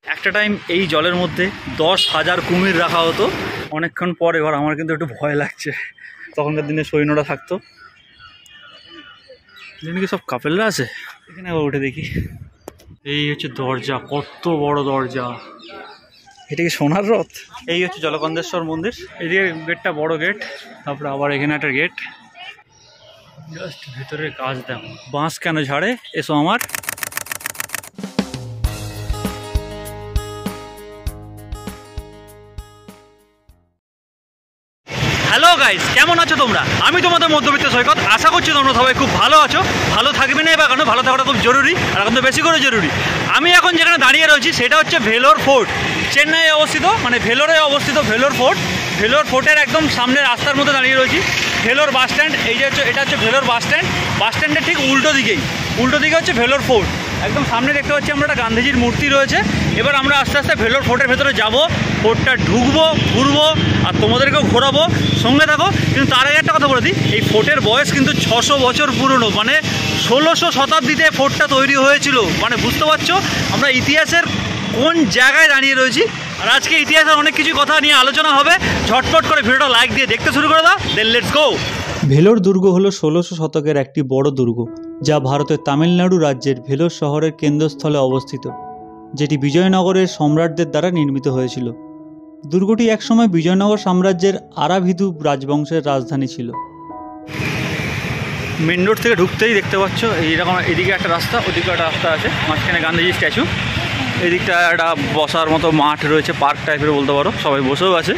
একটা টাইম এই জলের মধ্যে 10,000 কুমির রাখা হতো। অনেকক্ষণ পর এবার আমার কিন্তু একটু ভয় লাগছে। তখনকার দিনে সৈন্যরা থাকতো। কি সব কাপেলরা আছে এখানে। আবার উঠে দেখি, এই হচ্ছে দরজা, কত বড় দরজা। এটা কি সোনার রথ? এই হচ্ছে জলকন্দেশ্বর মন্দির। এইদিকে গেটটা বড় গেট, তারপরে আবার এখানে একটা গেট। জাস্ট ভিতরের কাজ দেখো। বাঁশ কেন ঝাড়ে, এসো আমার। হ্যালো গাইস, কেমন আছো তোমরা? আমি তোমাদের মধ্যবিত্ত সৈকত। আশা করছি তোমরা সবাই খুব ভালো আছো। ভালো থাকবে না এবার, কারণ ভালো থাকাটা খুব জরুরি, আর এখন তো বেশি করে জরুরি। আমি এখন যেখানে দাঁড়িয়ে রয়েছি সেটা হচ্ছে ভেলোর ফোর্ট। চেন্নাইয়ে অবস্থিত, মানে ভেলোরে অবস্থিত ভেলোর ফোর্ট। ভেলোর ফোর্টের একদম সামনে রাস্তার মধ্যে দাঁড়িয়ে রয়েছি। ভেলোর বাস স্ট্যান্ড, এই যে হচ্ছে, এটা হচ্ছে ভেলোর বাস স্ট্যান্ড। বাস স্ট্যান্ডের ঠিক উল্টো দিকে হচ্ছে ভেলোর ফোর্ট। একদম সামনে দেখতে পাচ্ছি আমরা একটা গান্ধীজির মূর্তি রয়েছে। এবার আমরা আস্তে আস্তে ভেলোর ফোর্টের ভেতরে যাব, ফোর্টটা ঢুকবো, ঘুরবো, আর তোমাদেরকেও ঘোরাবো, সঙ্গে থাকো। কিন্তু তার আগে একটা কথা বলে দিই, এই ফোর্টের বয়স কিন্তু 600 বছর পুরনো। মানে 1600 শতাব্দীতে ফোর্টটা তৈরি হয়েছিল। মানে বুঝতে পারছো আমরা ইতিহাসের কোন জায়গায় দাঁড়িয়ে রয়েছি। আর আজকে ইতিহাসের অনেক কিছু কথা নিয়ে আলোচনা হবে। ঝটপট করে ভিডিওটা লাইক দিয়ে দেখতে শুরু করে দাও, দেন লেটস গো। ভেলোর দুর্গ হলো 1600 শতকের একটি বড় দুর্গ, যা ভারতের তামিলনাড়ু রাজ্যের ভেলোর শহরের কেন্দ্রস্থলে অবস্থিত, যেটি বিজয়নগরের সম্রাটদের দ্বারা নির্মিত হয়েছিল। দুর্গটি একসময় বিজয়নগর সাম্রাজ্যের আরাভিদু রাজবংশের রাজধানী ছিল। মেন রোড থেকে ঢুকতেই দেখতে পাচ্ছ এইরকম, এদিকে একটা রাস্তা, ওদিকে একটা রাস্তা আছে, মাঝখানে গান্ধীজি স্ট্যাচু। এদিকটা একটা বসার মতো মাঠ রয়েছে, পার্ক টাইপের বলতে পারো, সবাই বসেও আছে।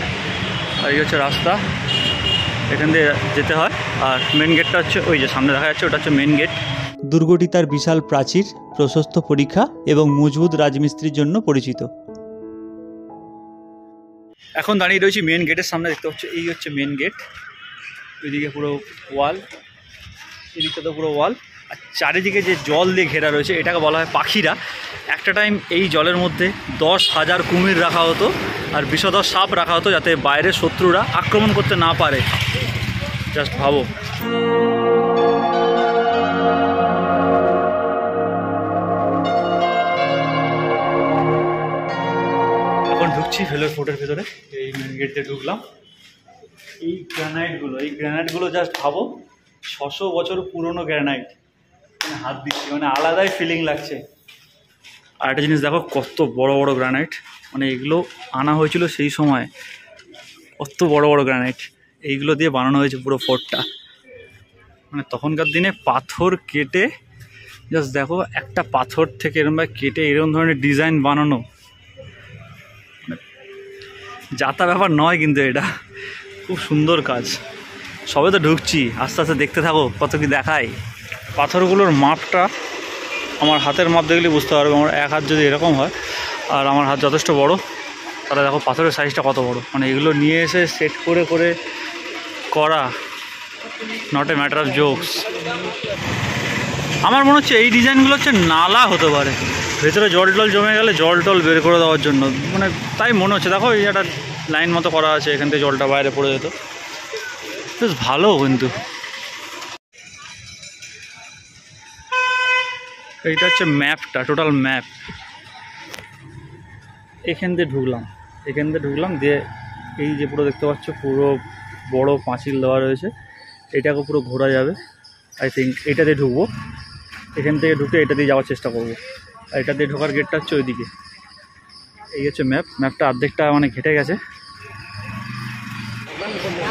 আর এই হচ্ছে রাস্তা, এখান দিয়ে যেতে হয়। আর মেন গেটটা হচ্ছে ওই যে সামনে দেখা যাচ্ছে, ওটা হচ্ছে মেন গেট। দুর্গটি তার বিশাল প্রাচীর, প্রশস্ত পরিখা এবং মজবুত রাজমিস্ত্রির জন্য পরিচিত। এখন দাঁড়িয়ে রয়েছি মেন গেটের সামনে, দেখতে হচ্ছে এই হচ্ছে মেন গেট। ওইদিকে পুরো ওয়াল, এদিকটা তো পুরো ওয়াল। আর চারিদিকে যে জল দিয়ে ঘেরা রয়েছে, এটাকে বলা হয় পাখিরা। একটা টাইম এই জলের মধ্যে 10,000 কুমির রাখা হতো আর বিষধর সাপ রাখা হতো, যাতে বাইরের শত্রুরা আক্রমণ করতে না পারে। জাস্ট ভাবো। এখন ঢুকছি ভেলোর ফোর্টের ভেতরে। এই মেন গেট দিয়ে ঢুকলাম। এই গ্রানাইটগুলো জাস্ট ভাবো, 600 বছর পুরনো গ্রানাইট। মানে হাত দিচ্ছি, মানে আলাদাই ফিলিং লাগছে। আর একটা জিনিস দেখো, কত বড় বড় গ্রানাইট। মানে এগুলো আনা হয়েছিল সেই সময়, কত বড় বড় গ্রানাইট। এইগুলো দিয়ে বানানো হয়েছে পুরো ফোর্টটা। মানে তখনকার দিনে পাথর কেটে, জাস্ট দেখো, একটা পাথর থেকে এরকমভাবে কেটে এরকম ধরনের ডিজাইন বানানো, যাতা ব্যাপার নয় কিন্তু। এটা খুব সুন্দর কাজ। সবে তো ঢুকছি, আস্তে আস্তে দেখতে থাকো কত কি দেখায়। পাথরগুলোর মাপটা আমার হাতের মাপ দেখলে বুঝতে পারবে। আমার এক হাত যদি এরকম হয় আর আমার হাত যথেষ্ট বড়, তাহলে দেখো পাথরের সাইজটা কত বড়। মানে এগুলো নিয়ে এসে সেট করে করে করা, not a matter of jokes. আমার মনে হচ্ছে এই ডিজাইনগুলো হচ্ছে নালা হতে পারে, ভেতরে জল টল জমে গেলে জল টল বের করে দেওয়ার জন্য। মানে তাই মনে হচ্ছে। দেখো এই একটা লাইন মতো করা আছে, এখান থেকে জলটা বাইরে পড়ে যেত। বেশ ভালো কিন্তু। এইটা হচ্ছে ম্যাপটা, টোটাল ম্যাপ। এখান দিয়ে ঢুকলাম দিয়ে এই যে পুরো দেখতে পাচ্ছ, পুরো বড় পাঁচিল দেওয়া রয়েছে। এটাকে পুরো ঘোরা যাবে। আই থিঙ্ক এটা দিয়ে ঢুকবো। এখান থেকে ঢুকে এটা দিয়ে যাওয়ার চেষ্টা করবো। আর এটা দিয়ে ঢোকার গেটটা হচ্ছে ওইদিকে। এই হচ্ছে ম্যাপটা অর্ধেকটা মানে ঘেটে গেছে।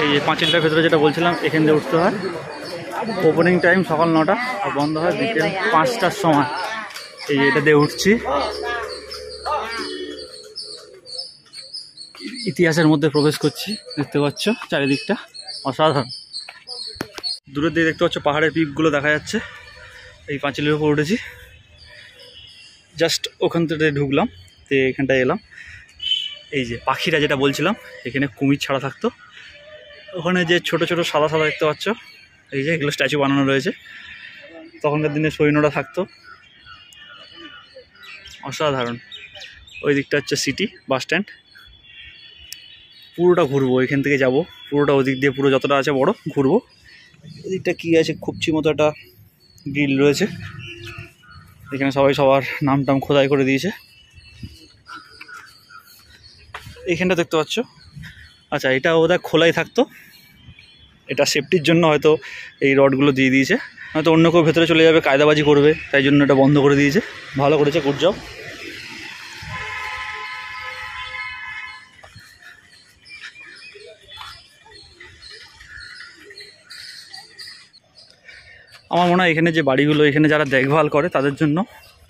এই যে পাঁচিলটার ভেতরে যেটা বলছিলাম, এখান দিয়ে উঠতে হয়। ওপেনিং টাইম সকাল 9টা আর বন্ধ হয় বিকেল 5টার সময়। এই যে এটা দিয়ে উঠছি, ইতিহাসের মধ্যে প্রবেশ করছি। দেখতে পাচ্ছ চারিদিকটা অসাধারণ। দূরের দিকে দেখতে পাচ্ছ পাহাড়ের পিকগুলো দেখা যাচ্ছে। এই পাঁচিলের উপর উঠেছি, জাস্ট ওখান থেকে ঢুকলাম, তো এখানটায় এলাম। এই যে পাখিরা যেটা বলছিলাম, এখানে কুমির ছাড়া থাকতো। ওখানে যে ছোট ছোট সাদা সাদা দেখতে পাচ্ছ, এই যে এগুলো স্ট্যাচু বানানো রয়েছে। তখনকার দিনে সৈন্যরা থাকতো। অসাধারণ। ওই দিকটা হচ্ছে সিটি বাস স্ট্যান্ড। পুরোটা ঘুরবো, এখান থেকে যাব পুরোটা, ওদিক দিয়ে পুরো যতটা আছে বড় ঘুরবো। এদিকটা কী আছে, খুপচি মতো একটা গ্রিল রয়েছে। এখানে সবাই সবার নাম টাম খোদাই করে দিয়েছে। এইখানটা দেখতে পাচ্ছ, আচ্ছা এটা ওদের খোলাই থাকতো, এটা সেফটির জন্য হয়তো এই রডগুলো দিয়ে দিয়েছে, হয়তো অন্য কেউ ভেতরে চলে যাবে কায়দাবাজি করবে, তাই জন্য এটা বন্ধ করে দিয়েছে। ভালো করেছে, গুড জব। আমার মনে হয় এখানে যে বাড়িগুলো, এখানে যারা দেখভাল করে তাদের জন্য,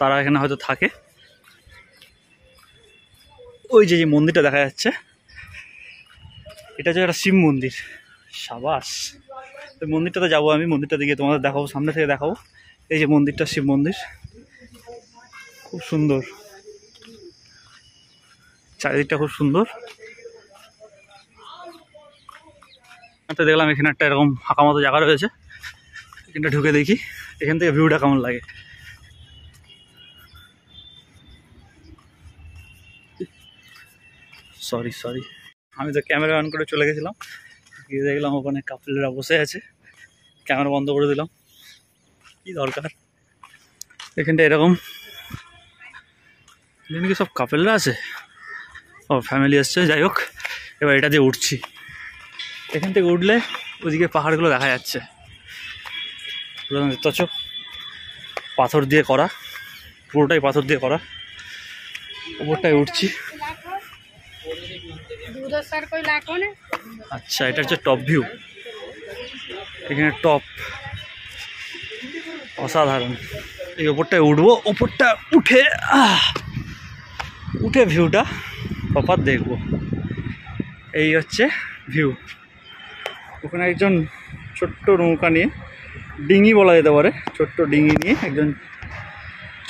তারা এখানে হয়তো থাকে। ওই যে মন্দিরটা দেখা যাচ্ছে, এটা হচ্ছে একটা শিব মন্দির। সাবাস, ওই মন্দিরটাতে যাবো আমি, মন্দিরটা দিকে তোমাদের দেখাবো, সামনে থেকে দেখাবো। এই যে মন্দিরটা, শিব মন্দির, খুব সুন্দর, চারিদিকটা খুব সুন্দর। তো দেখলাম এখানে একটা এরকম ফাঁকা মতো জায়গা রয়েছে, এখানটা ঢুকে দেখি এখান থেকে ভিউটা কেমন লাগে। সরি আমি তো ক্যামেরা অন করে চলে গেছিলাম, গিয়ে দেখলাম ওখানে কাপলেরা বসে আছে, ক্যামেরা বন্ধ করে দিলাম, কি দরকার। এখানটা এরকম কি সব কাপেলরা আছে, ও ফ্যামিলি এসছে, যাই হোক। এবার এটা দিয়ে উঠছি, এখান থেকে উঠলে ওইদিকে পাহাড়গুলো দেখা যাচ্ছে, দেখতে পাচ্ছ, পাথর দিয়ে করা, পুরোটাই পাথর দিয়ে করা। উপরটায় উঠছি। আচ্ছা, এটা হচ্ছে টপ ভিউ, এখানে টপ অসাধারণ। এই ওপরটায় উঠবো, ওপরটা উঠে ভিউটা প্রপার দেখবো। এই হচ্ছে ভিউ। ওখানে একজন ছোট্ট নৌকা নিয়ে, ডিঙি বলা যেতে পারে, ছোট্ট ডিঙি নিয়ে একজন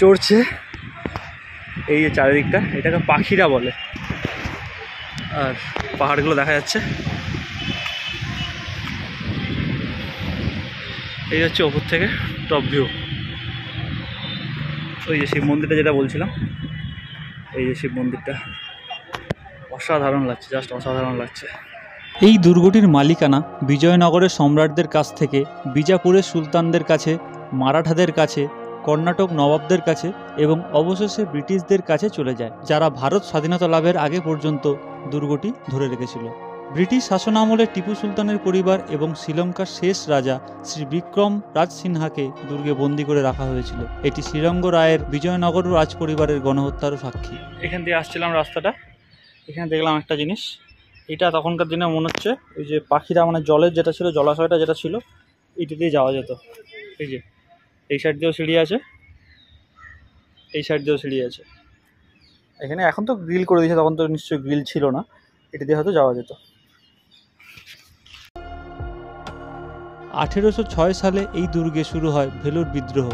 চড়ছে। এই যে চারিদিকটা, এটাকে পাখিরা বলে, আর পাহাড়গুলো দেখা যাচ্ছে। এই হচ্ছে ওপর থেকে টপ ভিউ। ওই যে শিব মন্দিরটা যেটা বলছিলাম, এই যে শিব মন্দিরটা, অসাধারণ লাগছে, জাস্ট অসাধারণ লাগছে। এই দুর্গটির মালিকানা বিজয়নগরের সম্রাটদের কাছ থেকে বিজাপুরের সুলতানদের কাছে, মারাঠাদের কাছে, কর্ণাটক নবাবদের কাছে এবং অবশেষে ব্রিটিশদের কাছে চলে যায়, যারা ভারত স্বাধীনতা লাভের আগে পর্যন্ত দুর্গটি ধরে রেখেছিল। ব্রিটিশ শাসনামলে টিপু সুলতানের পরিবার এবং শ্রীলঙ্কার শেষ রাজা শ্রী বিক্রম রাজ সিনহাকে দুর্গে বন্দী করে রাখা হয়েছিল। এটি শ্রীরঙ্গ রায়ের বিজয়নগর রাজ পরিবারের গণহত্যারও সাক্ষী। এখান দিয়ে আসছিলাম রাস্তাটা, এখানে দেখলাম একটা জিনিস, এটা তখনকার দিনে মনে হচ্ছে ওই যে পাখিরা, মানে জলের যেটা ছিল, জলাশয়টা যেটা ছিল, এইটা দিয়ে যাওয়া যেত। এই যে এই সাইড দিয়েও সিঁড়ি আছে, এই সাইড দিয়েও সিঁড়ি আছে। এখানে এখন তো গ্রিল করে দিয়েছে, তখন তো নিশ্চয়ই গ্রিল ছিল না, এটা দিয়ে হয়তো যাওয়া যেত। 1806 সালে এই দুর্গে শুরু হয় ভেলোর বিদ্রোহ,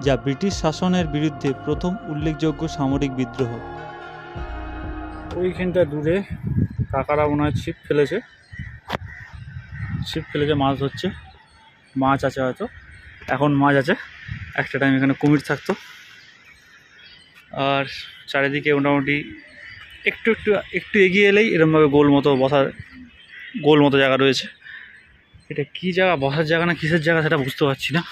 যা ব্রিটিশ শাসনের বিরুদ্ধে প্রথম উল্লেখযোগ্য সামরিক বিদ্রোহ। ওইখানটা দূরে কাকারা মনে হয় ছিপ ফেলেছে, মাছ ধরছে, মাছ আছে হয়তো, এখন মাছ আছে, একটা টাইম এখানে কুমির থাকতো। আর চারিদিকে মোটামুটি একটু একটু একটু এগিয়ে এলেই এরকমভাবে গোল মতো জায়গা রয়েছে। এটা কি জায়গা, বসার জায়গা না কিসের জায়গা সেটা বুঝতে পারছি না।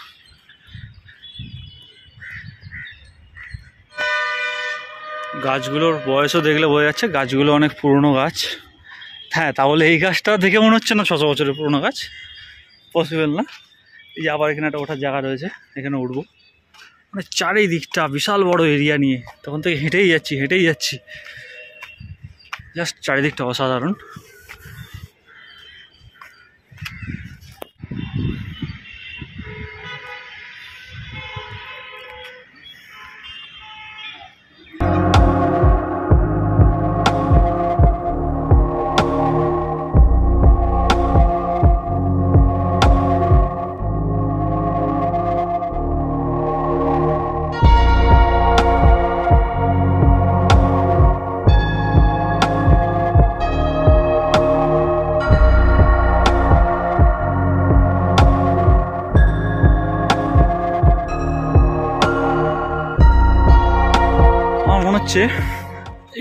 গাছগুলোর বয়সও দেখলে বোঝা যাচ্ছে, গাছগুলো অনেক পুরনো গাছ। হ্যাঁ, তাহলে এই গাছটা দেখে মনে হচ্ছে না 600 বছরের পুরনো গাছ, পসিবল না। এই যে আবার এখানে একটা ওঠার জায়গা রয়েছে, এখানে উঠবো। মানে চারিদিকটা বিশাল বড় এরিয়া নিয়ে, তখন থেকে হেঁটেই যাচ্ছি, জাস্ট চারিদিকটা অসাধারণ।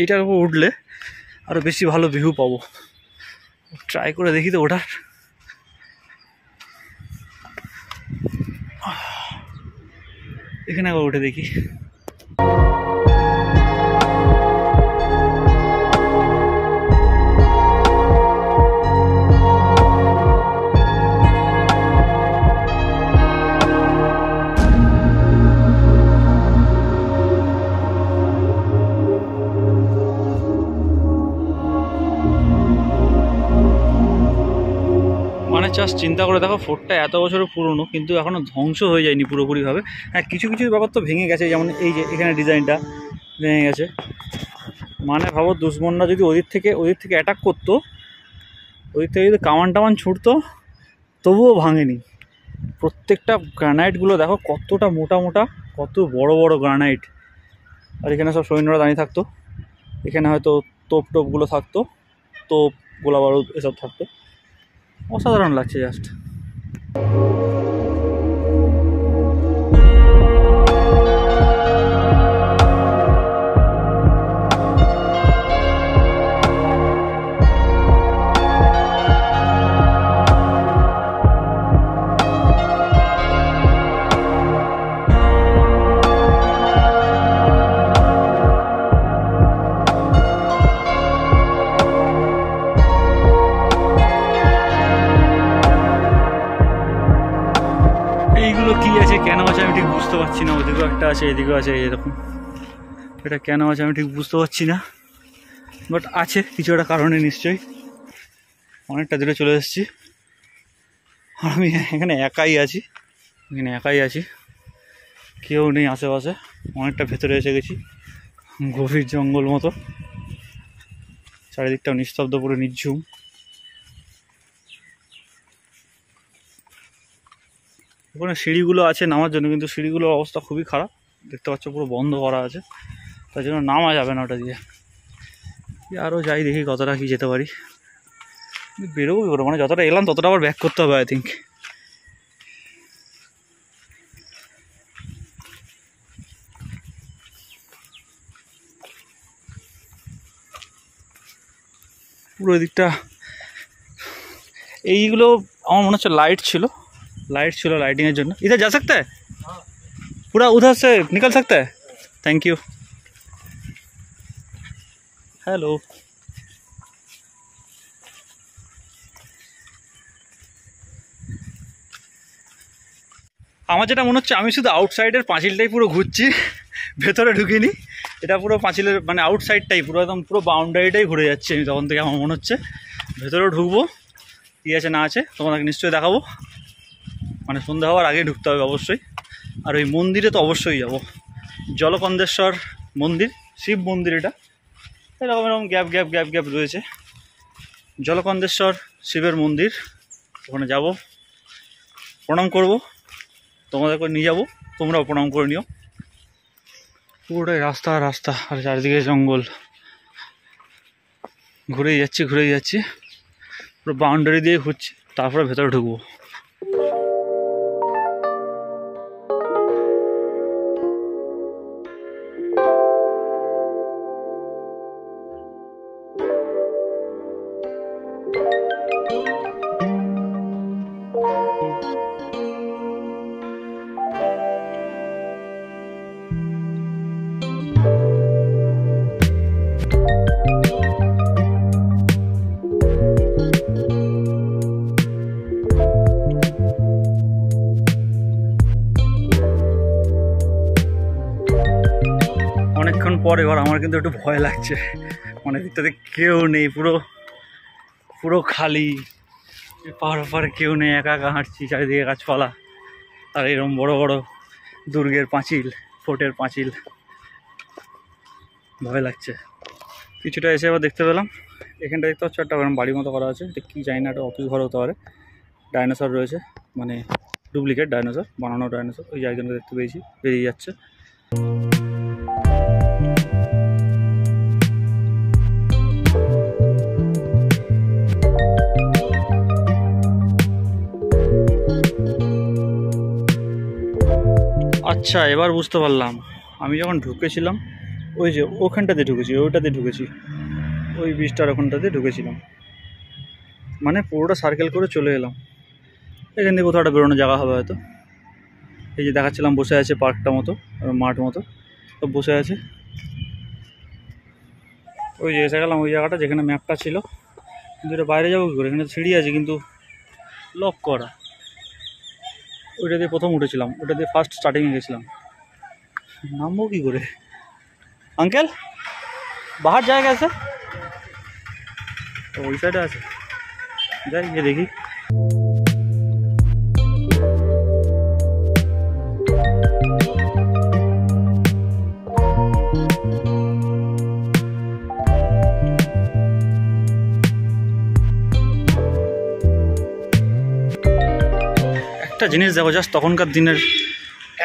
এইটার উপর উঠলে আরো বেশি ভালো ভিউ পাবো, ট্রাই করে দেখি তো ওঠার। এখানে আবার উঠে দেখি। জাস্ট চিন্তা করে দেখো, ফোর্টটা এত বছরের পুরনো কিন্তু এখনও ধ্বংস হয়ে যায়নি পুরোপুরিভাবে। হ্যাঁ, কিছু কিছু ব্যাপার তো ভেঙে গেছে, যেমন এই যে এখানে ডিজাইনটা ভেঙে গেছে। মানে ভাবো, দুশ্মনরা যদি ওদিক থেকে অ্যাটাক করতো, ওদিক থেকে যদি কামান টামান ছুটতো, তবুও ভাঙেনি। প্রত্যেকটা গ্রানাইটগুলো দেখো কতটা মোটা মোটা, কত বড় বড় গ্রানাইট। আর এখানে সব সৈন্যরা দাঁড়িয়ে থাকতো, এখানে হয়তো টোপগুলো থাকতো, তোপ, গোলা বারুদ এসব থাকতো। অসাধারণ লাগছে জাস্ট। এইগুলো কি আছে, কেন আছে আমি ঠিক বুঝতে পারছি না। ওদিকেও একটা আছে, এদিকেও আছে, এরকম। এটা কেন আছে আমি ঠিক বুঝতে পারছি না, বাট আছে কিছু একটা কারণে নিশ্চয়ই। অনেকটা দূরে চলে এসেছি, আমি এখানে একাই আছি, কেউ নেই আশেপাশে। অনেকটা ভেতরে এসে গেছি, গভীর জঙ্গল মতো, চারিদিকটাও নিস্তব্ধ, পুরো নিঝুম। ওখানে সিঁড়িগুলো আছে নামার জন্য, কিন্তু সিঁড়িগুলোর অবস্থা খুবই খারাপ, দেখতে পাচ্ছ পুরো বন্ধ করা আছে, তার জন্য নামা যাবে না ওটা দিয়ে। আরও যাই, দেখি কতটা কি যেতে পারি। বেরোবো কি করে, মানে যতটা এলাম ততটা আবার ব্যাক করতে হবে আই থিঙ্ক। পুরো এদিকটা, এইগুলো আমার মনে হচ্ছে লাইট ছিল लाइटिंगের জন্য। इधर जा सकता है पूरा, उधर से निकल सकता है? Thank you. हेलो, আমার যেটা মনে হচ্ছে আমি শুধু আউটসাইডের পাঁচিলটাই পুরো ঘুরছি, ভেতরে ঢুকিনি। এটা পুরো পাঁচিলের মানে আউটসাইডটাই পুরো, একদম পুরো বাউন্ডারিটাই ঘুরে যাচ্ছে আমি তখন থেকে। আমার মনে হচ্ছে ভেতরেও ঢুকবো, কী আছে না আছে তোমাদেরকে নিশ্চয়ই দেখাবো। মানে সন্ধ্যা হওয়ার আগে ঢুকতে হবে অবশ্যই। আর ওই মন্দিরে তো অবশ্যই যাব, জলকন্দেশ্বর মন্দির, শিব মন্দির। এটা এরকম এরকম গ্যাপ গ্যাপ গ্যাপ গ্যাপ রয়েছে, জলকন্দেশ্বর শিবের মন্দির। ওখানে যাব, প্রণাম করব, তোমাদেরকে নিয়ে যাবো, তোমরাও প্রণাম করে নিও। পুরোটাই রাস্তা আর চারিদিকে জঙ্গল। ঘুরেই যাচ্ছি পুরো বাউন্ডারি দিয়ে ঘুরছি, তারপরে ভেতরে ঢুকবো। অনেকক্ষণ পর এবার আমার কিন্তু একটু ভয় লাগছে, মানে দিকটাতে কেউ নেই, পুরো খালি, পাহাড় কেউ নেই, একা হাঁটছি, চারিদিকে গাছপালা, আর এরকম বড় বড় দুর্গের পাঁচিল, ফোর্টের পাঁচিল। ভয় লাগছে। কিছুটা এসে আবার দেখতে পেলাম, এখানটা দেখতে পাচ্ছ একটা বাড়ির মতো করা আছে, এটা কী জানি না, একটা অফিস ঘর হতে পারে। ডাইনোসর রয়েছে, মানে ডুপ্লিকেট ডাইনোসর, বানানো ডাইনোসর। ওই যে একজনকে দেখতে পেয়েছি বেরিয়ে যাচ্ছে। আচ্ছা, এবার বুঝতে পারলাম, আমি যখন ঢুকেছিলাম ওই যে ওখানটাতে ঢুকেছি, ওই ব্রিজটার ওখানটাতে ঢুকেছিলাম, মানে পুরোটা সার্কেল করে চলে এলাম। এখান থেকে কোথাও একটা বেরোনোর জায়গা হবে হয়তো। এই যে দেখাচ্ছিলাম বসে আছে পার্কটা মতো, মাঠ মতো, সব বসে আছে। ওই যে এসে গেলাম ওই জায়গাটা যেখানে ম্যাপটা ছিল, কিন্তু এটা বাইরে যাবো কী করে, এখানে সিঁড়ি আছে কিন্তু লক করা। ওইটা দিয়ে প্রথম উঠেছিলাম, ওটা দিয়ে ফার্স্ট স্টার্টিংয়ে গেছিলাম, নামবো কী করে? আঙ্কেল বাহার জায়গা আছে, ওই সাইডে আছে, যাই গিয়ে দেখি। একটা জিনিস দেখো জাস্ট, তখনকার দিনের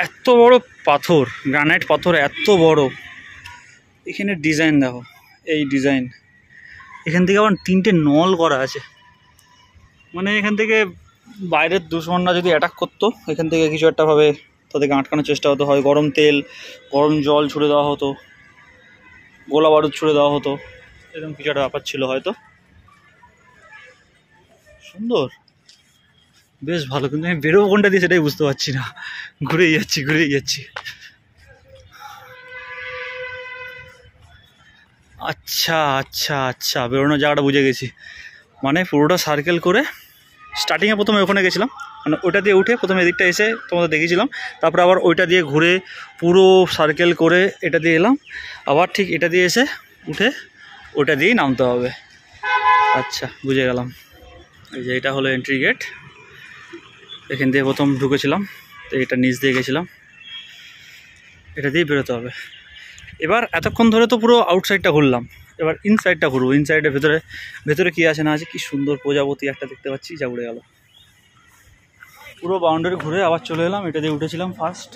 এত বড় পাথর, গ্রানাইট পাথর এত বড়, এখানে ডিজাইন দেখো, এই ডিজাইন, এখান থেকে আবার 3টে নল করা আছে, মানে এখান থেকে বাইরের দুশ্মনরা যদি অ্যাটাক করতো এখান থেকে কিছু একটা ভাবে তাদেরকে আটকানোর চেষ্টা হতো, হয় গরম তেল, গরম জল ছুড়ে দেওয়া হতো, গোলা বারুদ ছুড়ে দেওয়া হতো, এরকম কিছু একটা ব্যাপার ছিল হয়তো। সুন্দর, বেশ ভালো, কিন্তু আমি বেরোবো কোনটা দিয়ে সেটাই বুঝতে পারছি না, ঘুরেই যাচ্ছি। আচ্ছা, বেরোনোর জায়গাটা বুঝে গেছি, মানে পুরোটা সার্কেল করে স্টার্টিংয়ে প্রথমে ওখানে গেছিলাম, মানে ওইটা দিয়ে উঠে প্রথমে এদিকটা এসে তোমাদের দেখিয়েছিলাম, তারপরে আবার ওইটা দিয়ে ঘুরে পুরো সার্কেল করে এটা দিয়ে এলাম, আবার ঠিক এটা দিয়ে এসে উঠে ওটা দিয়েই নামতে হবে। আচ্ছা, বুঝে গেলাম। এই যে এটা হলো এন্ট্রি গেট, এখান দিয়ে প্রথম ঢুকেছিলাম, তো এটা নিচ দিয়ে গেছিলাম, এটা দিয়ে বেরোতে হবে। এবার এতক্ষণ ধরে তো পুরো আউটসাইডটা ঘুরলাম, এবার ইনসাইডটা ঘুরবো। ইনসাইডের ভেতরে কী আছে না আছে, কি সুন্দর প্রজাপতি একটা দেখতে পাচ্ছি, যা উড়ে গেল। পুরো বাউন্ডারি ঘুরে আবার চলে এলাম, এটা দিয়ে উঠেছিলাম ফার্স্ট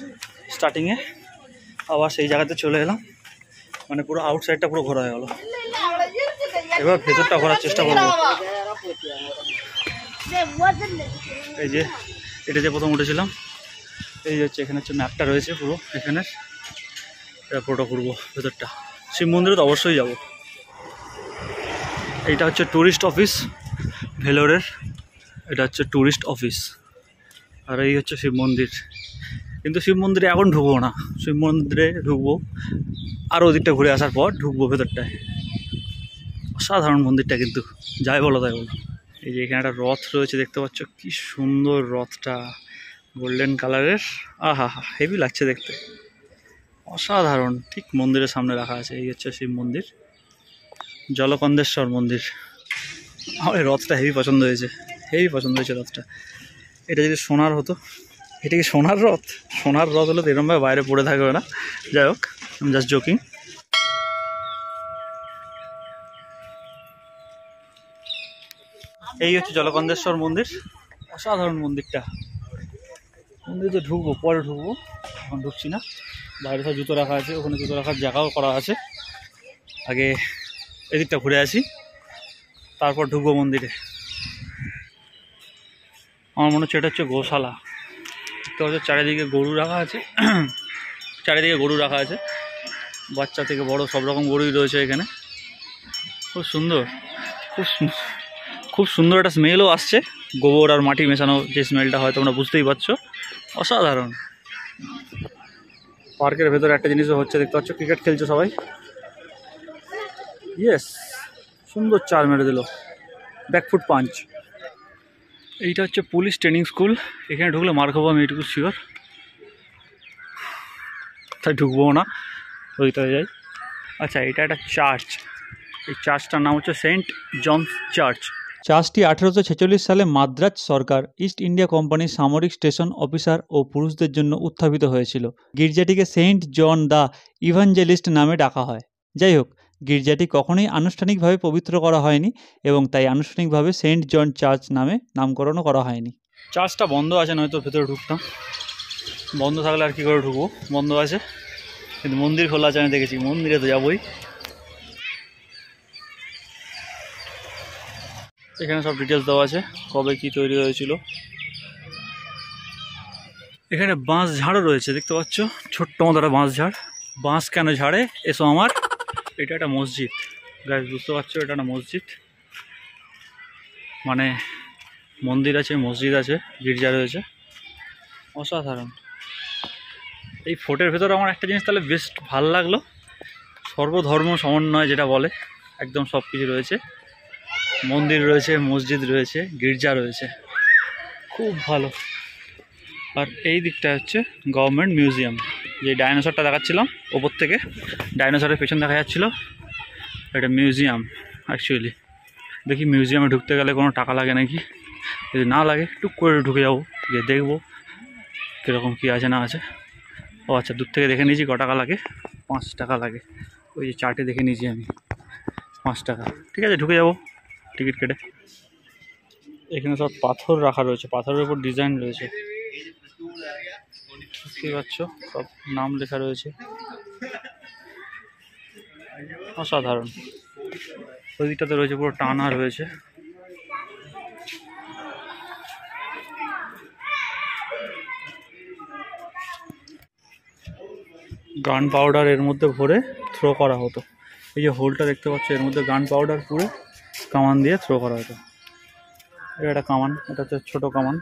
স্টার্টিংয়ে, আবার সেই জায়গাতে চলে এলাম, মানে পুরো আউটসাইডটা পুরো ঘোরা হয়ে গেল। এবার ভেতরটা ঘোরার চেষ্টা করবো। এই যে এটা যে প্রথম উঠেছিলাম, এই যে হচ্ছে এখানে হচ্ছে ম্যাপটা রয়েছে পুরো, এখানের এটা পুরোটা ঘুরবো ভেতরটা। শিব মন্দিরে তো অবশ্যই যাব। এইটা হচ্ছে ট্যুরিস্ট অফিস ভেলোরের, এটা হচ্ছে ট্যুরিস্ট অফিস, আর এই হচ্ছে শিব মন্দির। কিন্তু শিব মন্দিরে এখন ঢুকবো না, শিব মন্দিরে ঢুকবো আর ওদিকটা ঘুরে আসার পর ঢুকবো ভেতরটায়। অসাধারণ মন্দিরটা কিন্তু, যাই বলো তাই বলো। এই যে এখানে একটা রথ রয়েছে দেখতে পাচ্ছ, কি সুন্দর রথটা, গোল্ডেন কালারের, আহা হা, হেভি লাগছে দেখতে, অসাধারণ। ঠিক মন্দিরের সামনে রাখা আছে। এই হচ্ছে শিব মন্দির, জলকন্দেশ্বর মন্দির। আমার এই রথটা হেভি পছন্দ হয়েছে রথটা। এটা যদি সোনার হতো, এটা কি সোনার রথ? সোনার রথ হলে তো এরকমভাবে বাইরে পড়ে থাকবে না। যাই হোক, আমি জাস্ট জোকিং। এই হচ্ছে জলকন্দেশ্বর মন্দির, অসাধারণ মন্দিরটা। মন্দিরে ঢুকবো, পরে ঢুকবো, এখন ঢুকছি না। বাইরে সব জুতো রাখা আছে, ওখানে জুতো রাখার জায়গাও করা আছে। আগে এদিকটা ঘুরে আসি, তারপর ঢুকবো মন্দিরে। আমার মনে হচ্ছে এটা হচ্ছে গোশালা। তো হচ্ছে চারিদিকে গরু রাখা আছে, বাচ্চা থেকে বড় সব রকম গরুই রয়েছে এখানে। খুব সুন্দর, খুব সুন্দর একটা স্মেলও আসছে, গোবর আর মাটি মেশানো যে স্মেলটা হয় তোমরা বুঝতেই পারছো, অসাধারণ। পার্কের ভেতরে একটা জিনিসও হচ্ছে দেখতে পাচ্ছ, ক্রিকেট খেলছে সবাই। ইয়েস, সুন্দর চার মেরে দিল, ব্যাকফুট পাঞ্চ। এইটা হচ্ছে পুলিশ ট্রেনিং স্কুল, এখানে ঢুকলে মার খাবো আমি এইটুকু শিওর, তাই ঢুকবো না, ওইটাতে যাই। আচ্ছা, এটা একটা চার্চ, এই চার্চটার নাম হচ্ছে সেন্ট জনস চার্চ। চার্চটি 1846 সালে মাদ্রাজ সরকার ইস্ট ইন্ডিয়া কোম্পানির সামরিক স্টেশন অফিসার ও পুরুষদের জন্য উত্থাপিত হয়েছিল। গির্জাটিকে সেন্ট জন দ্য ইভাঞ্জেলিস্ট নামে ডাকা হয়। যাই হোক, গির্জাটি কখনোই আনুষ্ঠানিকভাবে পবিত্র করা হয়নি এবং তাই আনুষ্ঠানিকভাবে সেন্ট জন চার্চ নামে নামকরণও করা হয়নি। চার্চটা বন্ধ আছে, নয়তো ভেতরে ঢুকতাম। বন্ধ থাকলে আর কী করে ঢুকবো, বন্ধ আছে, কিন্তু মন্দির খোলা আছে আমি দেখেছি, মন্দিরে তো যাবোই। এখানে সব ডিটেলস দেওয়া আছে, কবে কি তৈরি হয়েছিল। এখানে বাঁশ ঝাড়ও রয়েছে দেখতে পাচ্ছ, ছোট্ট মতো একটা বাঁশ ঝাড়। বাঁশ কেন ঝাড়ে এসো আমার। এটা একটা মসজিদ গাইস, বুঝতে পারছো, এটা একটা মসজিদ, মানে মন্দির আছে, মসজিদ আছে, গির্জা রয়েছে, অসাধারণ। এই ফোর্টের ভেতরে আমার একটা জিনিস তাহলে বেশ ভালো লাগলো, সর্বধর্ম সমন্বয় যেটা বলে, একদম সব কিছু রয়েছে, মন্দির রয়েছে, মসজিদ রয়েছে, গির্জা রয়েছে, খুব ভালো। আর এই দিকটা হচ্ছে গভর্নমেন্ট মিউজিয়াম, যে ডাইনোসরটা দেখাচ্ছিলাম ওপর থেকে, ডাইনোসরের পেছন দেখা যাচ্ছিলো, এটা মিউজিয়াম অ্যাকচুয়ালি। দেখি মিউজিয়ামে ঢুকতে গেলে কোনো টাকা লাগে নাকি, যদি না লাগে টুক করে ঢুকে যাবো, গিয়ে দেখবো কীরকম কী আছে না আছে। ও আচ্ছা, দূর থেকে দেখে নিয়েছি, ক টাকা লাগে, 5 টাকা লাগে, ওই যে চার্টে দেখে নিয়েছি আমি, 5 টাকা। ঠিক আছে, ঢুকে যাবো টিকিট কেটে। এখানে সব পাথর রাখা রয়েছে, পাথরের উপর ডিজাইন রয়েছে, দেখতেই পাচ্ছ সব নাম লেখা রয়েছে, অসাধারণ। ওইদিকটাতে রয়েছে পুরো টানা রয়েছে। গান পাউডার এর মধ্যে ভরে থ্রো করা হতো। এই যে হোলটা দেখতে পাচ্ছ, এর মধ্যে গান পাউডার পুরে কামান দিয়ে থ্রো করা হতো। এটা একটা কামান, এটা হচ্ছে ছোট কামান।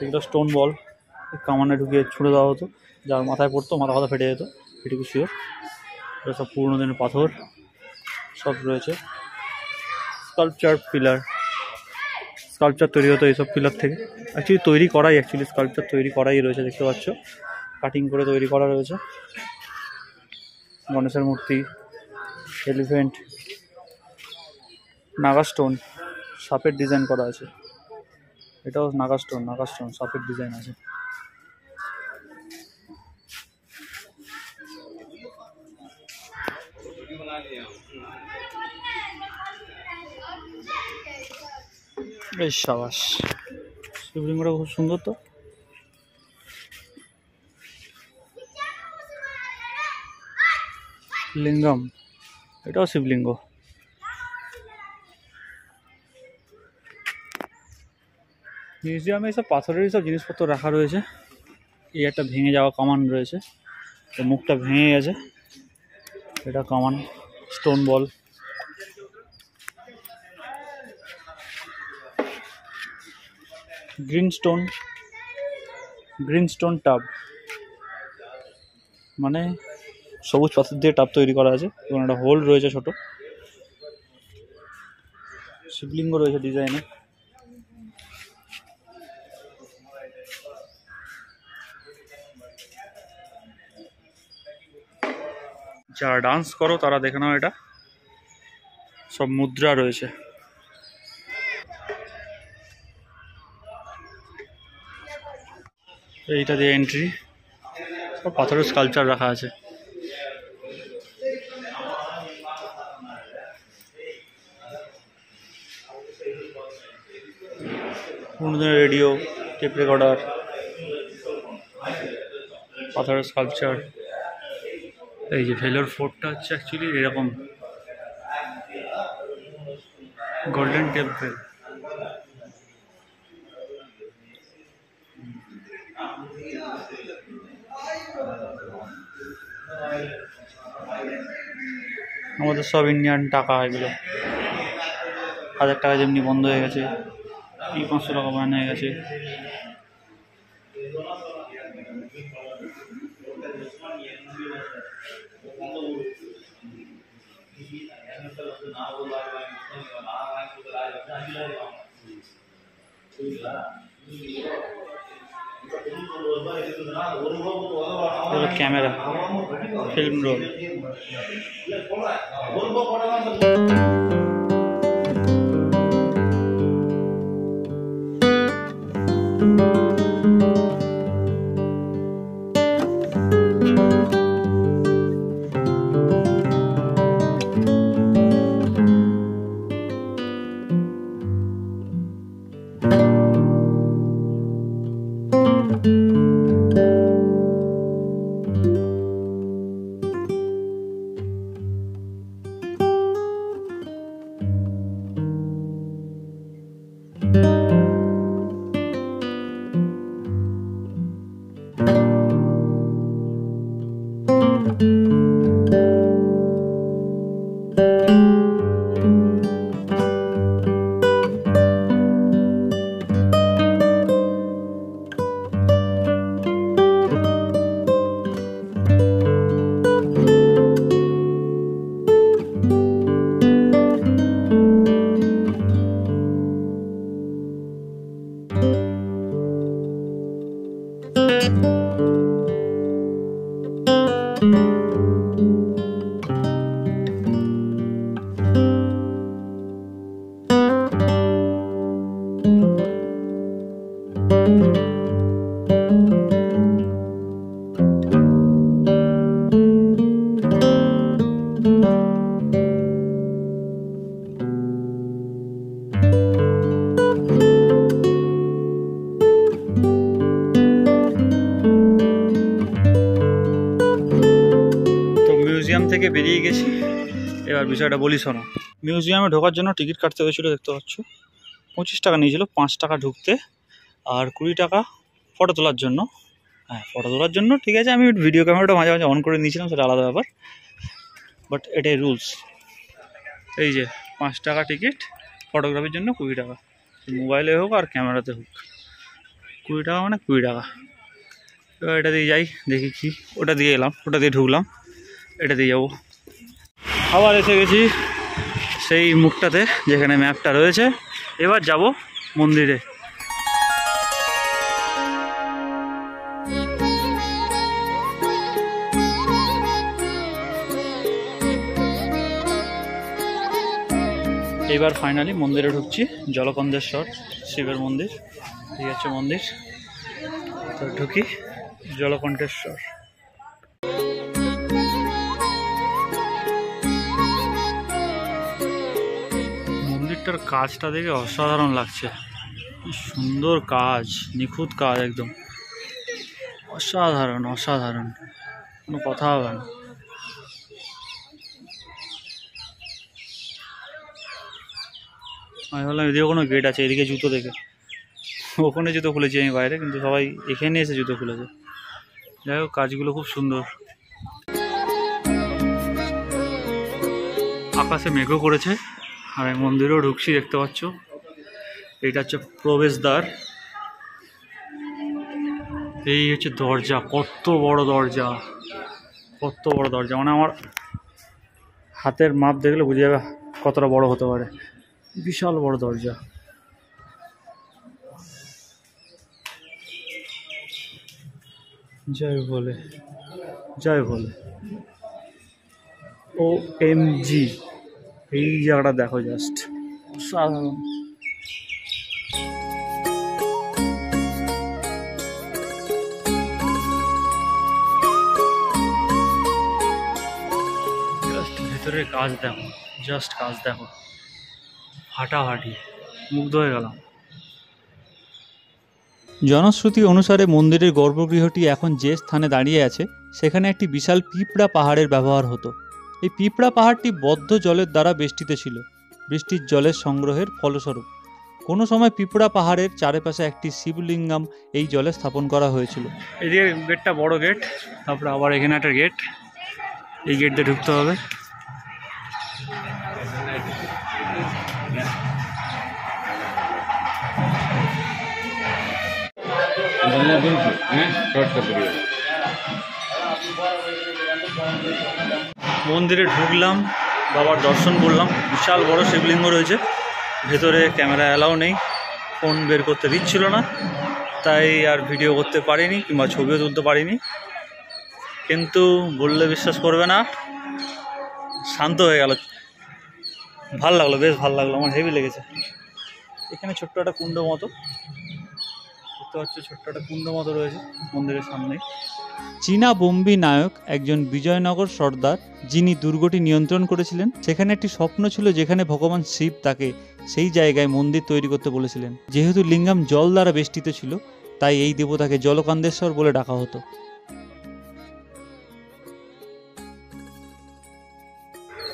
এগুলো স্টোন বল, কামানে ঢুকিয়ে ছুঁড়ে দেওয়া হতো, যার মাথায় পড়তো মাথা ফাথা ফেটে যেত, এটুকু শিওর। এটা সব পুরোনো দিনের পাথর সব রয়েছে। স্কাল্পচার পিলার, স্কাল্পচার তৈরি হতো এইসব পিলার থেকে। অ্যাকচুয়ালি তৈরি করাই, স্কাল্পচার তৈরি করাই রয়েছে, দেখতে পাচ্ছ কাটিং করে তৈরি করা রয়েছে। গণেশের মূর্তি, এলিফেন্ট, নাগা স্টোন, সাপের ডিজাইন করা আছে। এটাও নাগা স্টোন, সাপের ডিজাইন আছে। বেশ সাবাস, শিবলিঙ্গটা খুব সুন্দর তো। লিঙ্গম, এটাও শিবলিঙ্গ। মিউজিয়ামে এইসব পাথরেরই সব জিনিসপত্র রাখা রয়েছে। এই একটা ভেঙে যাওয়া কামান রয়েছে, মুখটা ভেঙে গেছে, এটা কামান। স্টোন বল, গ্রিন স্টোন টাব, মানে সবুজ পাথর দিয়ে টাব তৈরি করা আছে এবং একটা হোল রয়েছে ছোট। শিবলিঙ্গ রয়েছে ডিজাইনে। যারা ডান্স করো তারা দেখে নাও, এটা সব মুদ্রা রয়েছে। এইটা দিয়ে এন্ট্রি, সব পাথরের স্কাল্পচার রাখা আছে। রেডিও, টেপ রেকর্ডার, পাথরের স্কাল্পচার। এই যে ভেলোর ফোর্টটা হচ্ছে অ্যাকচুয়ালি এরকম গোল্ডেন টেম্পল। আমাদের সব ইন্ডিয়ান টাকা, এগুলো 1000 টাকা যেমনি বন্ধ হয়ে গেছে, 500 টাকা বান হয়ে গেছে। Camera, film roll. থেকে বেরিয়ে গেছি। এবার বিষয়টা বলি শোনো। মিউজিয়ামে ঢোকার জন্য টিকিট কাটতে হয়েছিল, দেখতে পাচ্ছ 25 টাকা নিয়েছিল, 5 টাকা ঢুকতে আর 20 টাকা ফটো তোলার জন্য। হ্যাঁ, ফটো তোলার জন্য ঠিক আছে, আমি ভিডিও ক্যামেরাটা মাঝে মাঝে অন করে নিয়েছিলাম, সেটা আলাদা ব্যাপার, বাট এটাই রুলস। এই যে 5 টাকা টিকিট, ফটোগ্রাফির জন্য 20 টাকা, মোবাইলে হোক আর ক্যামেরাতে হোক 20 টাকা মানে 20 টাকা। এবার এটা দিয়ে যাই, দেখি কি, ওটা দিয়ে এলাম, ওটা দিয়ে ঢুকলাম, এটা দিয়ে যাবো। আবার এসে গেছি সেই মুখটাতে যেখানে ম্যাপটা রয়েছে। এবার যাব মন্দিরে। এবার ফাইনালি মন্দিরে ঢুকছি, জলকন্দেশ্বর শিবের মন্দির, ঠিক আছে মন্দির, তো ঢুকি জলকণ্ঠেশ্বর। মন্দিরটার কাজটা দেখে অসাধারণ লাগছে, কি সুন্দর কাজ, নিখুঁত কাজ একদম, অসাধারণ অসাধারণ, কোনো কথা হবে না। আমি ভাবলাম এদিকে কোনো গেট আছে, এদিকে জুতো দেখে, ওখানে জুতো খুলেছি আমি বাইরে, কিন্তু সবাই এখানে এসে জুতো খুলেছে। যাই হোক, কাজগুলো খুব সুন্দর। আকাশে মেঘও করেছে, আর আমি মন্দিরেও ঢুকছি, দেখতে পাচ্ছ এইটা হচ্ছে প্রবেশদ্বার, এই হচ্ছে দরজা, কত বড় দরজা, কত বড় দরজা, মানে আমার হাতের মাপ দেখলে বুঝে যাবে কতটা বড় হতে পারে, বিশাল বড় দরজা। জয় বলে, জয় বলে, OMG, এই জায়গাটা দেখো, জাস্ট অসাধারণ। জাস্ট ভেতরের কাজ দেখো, জাস্ট কাজ দেখো, ফাটাফাটি, মুগ্ধ হয়ে গেলাম। জনশ্রুতি অনুসারে মন্দিরের গর্ভগৃহটি এখন যে স্থানে দাঁড়িয়ে আছে সেখানে একটি বিশাল পিঁপড়া পাহাড়ের ব্যবহার হতো। এই পিঁপড়া পাহাড়টি বদ্ধ জলের দ্বারা বেষ্টিত ছিল, বৃষ্টির জলের সংগ্রহের ফলস্বরূপ। কোনো সময় পিঁপড়া পাহাড়ের চারপাশে একটি শিবলিঙ্গম এই জলে স্থাপন করা হয়েছিল। এদিকে গেটটা বড় গেট, তারপরে আবার এখানে একটা গেট, এই গেট দিয়ে ঢুকতে হবে। মন্দিরে ঢুকলাম, বাবার দর্শন করলাম, বিশাল বড় শিবলিঙ্গ রয়েছে, ভেতরে ক্যামেরা অ্যালাউ নেই, ফোন বের করতে দিচ্ছিল না, তাই আর ভিডিও করতে পারিনি কিংবা ছবিও তুলতে পারিনি। কিন্তু বললে বিশ্বাস করবে না, শান্ত হয়ে গেল, ভাল লাগলো, বেশ ভাল লাগলো, আমার হেভি লেগেছে। এখানে ছোট্ট একটা কুণ্ড মতো দেখতে পাচ্ছ, ছোট্ট একটা কুণ্ড মতো রয়েছে মন্দিরের সামনে। চীনা বোম্বি নায়ক একজন বিজয়নগর সর্দার, যিনি দুর্গটি নিয়ন্ত্রণ করেছিলেন, সেখানে একটি স্বপ্ন ছিল যেখানে ভগবান শিব তাকে সেই জায়গায় মন্দির তৈরি করতে বলেছিলেন। যেহেতু লিঙ্গম জল দ্বারা বেষ্টিত ছিল, তাই এই দেবতাকে জলকান্দেশ্বর বলে ডাকা হতো।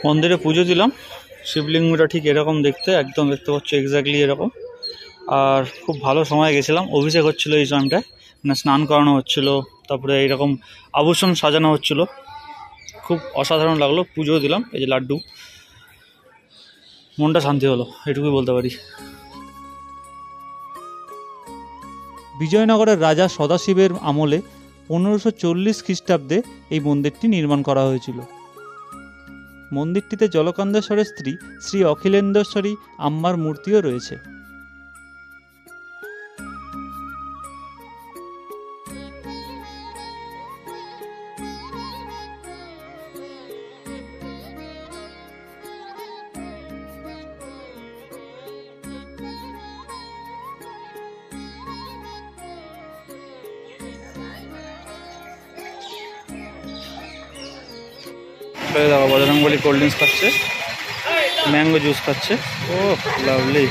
মন্দিরে পুজো দিলাম, শিবলিঙ্গটা ঠিক এরকম দেখতে, একদম দেখতে পাচ্ছ এক্স্যাক্টলি এরকম। আর খুব ভালো সময় গেছিলাম, অভিষেক হচ্ছিলো এই সময়টায়, মানে স্নান করানো হচ্ছিলো, তারপরে এইরকম আভূষণ সাজানো হচ্ছিলো, খুব অসাধারণ লাগলো। পুজো দিলাম, এই যে লাড্ডু, মনটা শান্তি হলো, এটুকুই বলতে পারি। বিজয়নগরের রাজা সদাশিবের আমলে 1540 খ্রিস্টাব্দে এই মন্দিরটি নির্মাণ করা হয়েছিল। মন্দিরটিতে জলকান্দেশ্বরের স্ত্রী শ্রী অখিলেন্দ্রেশ্বরী আম্মার মূর্তিও রয়েছে। দেখো বজরংবলী কোল্ড ড্রিঙ্কস খাচ্ছে, ম্যাঙ্গো জুস খাচ্ছে, ও লাভলি।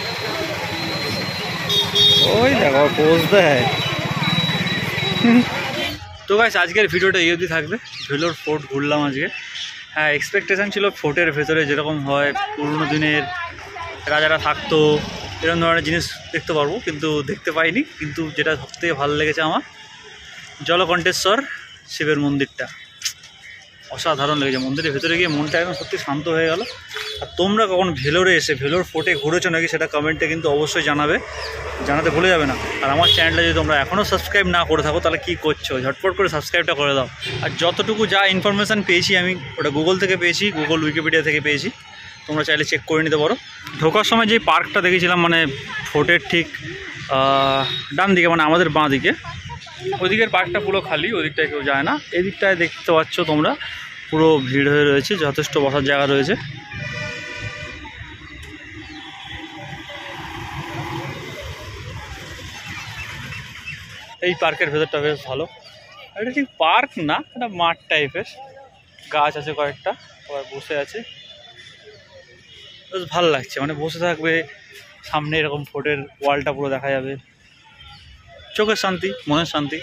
ওই দেখো পোজ দেয়। তো গাইস, আজকের ভিডিওটা এই অবধি থাকবে। ভেলোর ফোর্ট ঘুরলাম আজকে, হ্যাঁ, এক্সপেকটেশন ছিল ফোর্টের ভেতরে যেরকম হয় পুরনো দিনের রাজারা থাকতো এরকম ধরনের জিনিস দেখতে পারবো, কিন্তু দেখতে পাইনি। কিন্তু যেটা সবথেকে ভালো লেগেছে আমার, জলকণ্ঠেশ্বর শিবের মন্দিরটা অসাধারণ লেগেছে। মন্দিরের ভেতরে গিয়ে মনটা একদম সত্যি শান্ত হয়ে গেল। আর তোমরা কখন ভেলোরে এসে ভেলোর ফোর্টে ঘুরেছো নাকি সেটা কমেন্টে কিন্তু অবশ্যই জানাতে ভুলে যাবে না। আর আমার চ্যানেলটা যদি তোমরা এখনও সাবস্ক্রাইব না করে থাকো তাহলে কী করছো, ঝটপট করে সাবস্ক্রাইবটা করে দাও। আর যতটুকু যা ইনফরমেশান পেয়েছি আমি ওটা গুগল থেকে পেয়েছি, গুগল উইকিপিডিয়া থেকে পেয়েছি, তোমরা চাইলে চেক করে নিতে পারো। ঢোকার সময় যে পার্কটা দেখেছিলাম মানে ফোর্টের ঠিক ডান দিকে, মানে আমাদের বাঁ দিকে, ওইদিকের পার্কটা পুরো খালি, ওদিকটায় কেউ যায় না। এদিকটায় দেখতে পাচ্ছ তোমরা পুরো ভিড় হয়ে রয়েছে, যথেষ্ট বসার জায়গা রয়েছে। এই পার্কের ভেতরটা বেশ ভালো। এটা ঠিক পার্ক না, এটা মাঠ টাইপের, গাছ আছে কয়েকটা, সবাই বসে আছে, বেশ ভালো লাগছে। মানে বসে থাকবে, সামনে এরকম ফোর্টের ওয়ালটা পুরো দেখা যাবে, চোখের শান্তি, মনের শান্তি।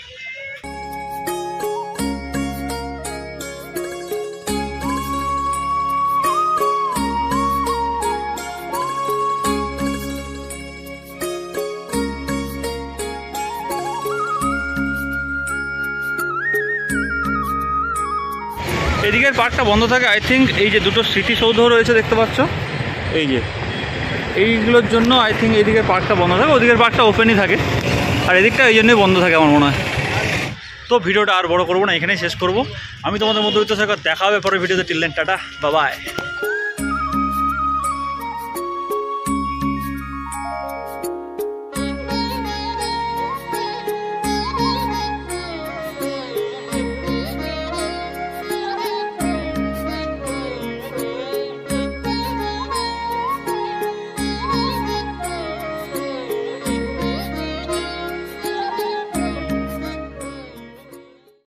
এদিকের পার্কটা বন্ধ থাকে আই থিঙ্ক, এই যে দুটো স্মৃতিসৌধ রয়েছে দেখতে পাচ্ছ, এই যে এইগুলোর জন্য আই থিঙ্ক এইদিকের পার্কটা বন্ধ থাকে, ওদিকের পার্কটা ওপেনই থাকে, আর এদিকটা এই জন্যই বন্ধ থাকে আমার মনে হয়। তো ভিডিওটা আর বড় করবো না, এখানেই শেষ করবো। আমি তোমাদের মধ্যবিত্ত সরকার, দেখা হবে পরের ভিডিওতে। Till then, tata, bye by.